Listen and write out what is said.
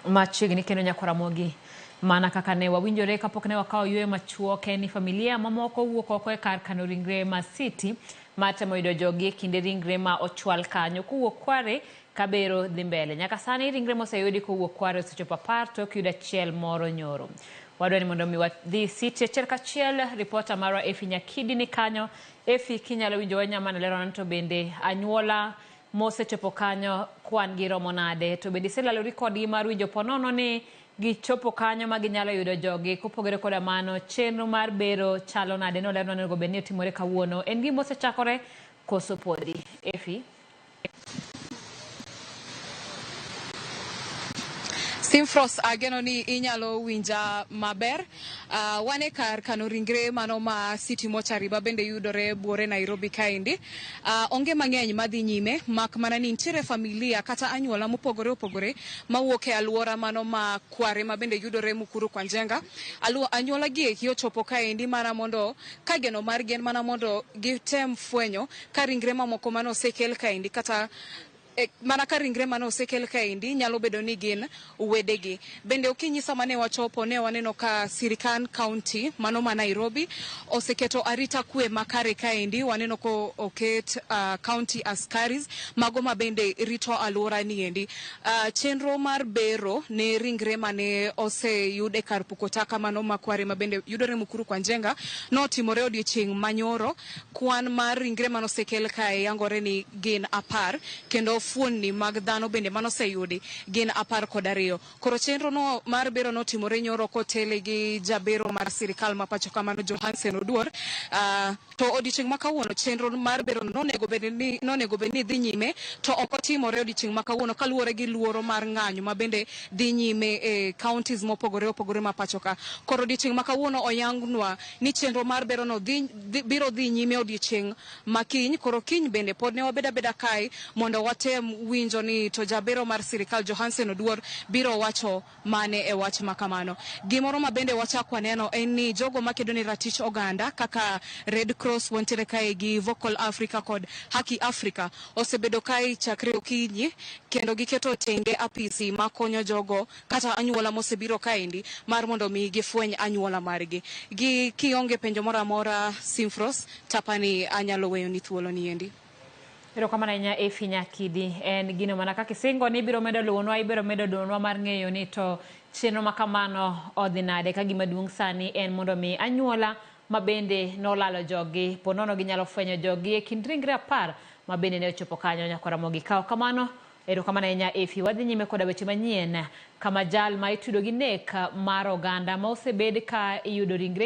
Machiegni kendo Nyakwaramogi mana kaka ne wawinjore kapok ne wakawo yweyo machuok ni familia mamoko wuok oko e kar kano ringre ma City matemo yudo jogi kinde ringre ma ochwal kanyo kowuok Kware kabero dhi mbele. Nyaka sani ringre moseyudi kowuok Kware osechopo 10 tok yudo achiel moro nyoro. Wadwani mondo mi wadhi City achiel kachiel. Ripota marwa Efi Nyakidi ni kanyo. Efi, kinyalo winjo wanyama lero to bende anyuola mosechopo kanyo kwan gi romo nade, to bende iselalo rekodi mar winjo ponono ni gichopo kanyo ma ginyalo yudo jogi. Kopogore koda mano, chenro mar bero chalo nade, nolerno ni onego bed ni otimore kawuono. En gima osechakore koso podi? Efi. Simfros, ageno ni inyalo winja maber. Wane kar kano ringre mano ma City Mortuary bende yudore buore Nairobi kaendi. Onge mang'eny madhi nyime, mak mana ni nitiere familia kata anyuola mopogore opogore mawuok e alwora mano ma Kware ma bende yudore Mukuru kwa Njenga. Anyuola gi eki ochopo kaendi mana mondo kageno mar gen mana mondo gitem fwenyo ka ringre mamoko mano osekel kaendi kata mana ka ringre mano osekel kaendi nyalo bedo ni gin wedegi. Bende okinyisa mane wachopo ne waneno ka Sirikan County mano ma Nairobi oseketo arita kwe makare kaendi. Waneno ko oket county askaris mago ma bende rito alwora niendi. Chenro mar bero ne ringre mane oseyude kar puko taka mano ma Kware ma bende yudore Mukuru kwa Njenga no timore odiochieng' manyoro. Kwan mar ringre mano osekel kae yangore ni gin 10 kendo fuonni mag dhano bende mano seyudi gin 12. Koro chenro no mar bero no timore nyoro kotele gi jabero mar sirikal ma pacho kamano Johansen Oduor. To odiochieng' makawuono chenro mar bero no nego bed ni dhi nyime to ok otimore odiochieng' makawuono kaluwore gi luoro mar ng'anyo ma bende dhi nyime e counties mopogore opogore ma pacho ka. Koro odiochieng' makawuono oyangnwa ni chenro mar bero no biro dhi nyime odiochieng' makiny. Koro kiny bende pod ne wabeda kae mondo watem winjo ni to jabero mar sirikal Johansen Oduor biro wacho mane e wach makamano. Gimoro ma bende wachak waneno en ni jogo makedo ni ratich oganda kaka Red Cross wantiere kae gi Vocal Africa kod Haki Africa osebedo kae chakre okinyi kendo giketo tenge apisi makonyo jogo kata anyuola mosebiro kaendi mar mondo mi gifweny anyuola margi. Kionge penjo moro amora Simfros, tapani anyalo weyo ni thuolo niendi. Pero kama na Efi Nyakidi en gino mana kaka singo ni biro medo luonwa ibiro medo donwa mar ng'eyo ni to chenro makamano odhi nade. Ka gima duong' sani en mondo mi anyuola ma bende nolalo jogi ponono ginyalo fwenyo jogi e kind ringre 10 ma bende ne ochopo kanyo. Nyakwaramogi kawo kamano. Ero kama na Efi, wadhi nyime koda weche manyien kama jal ma itudo gi nek mar oganda ma osebed ka iyudo ringre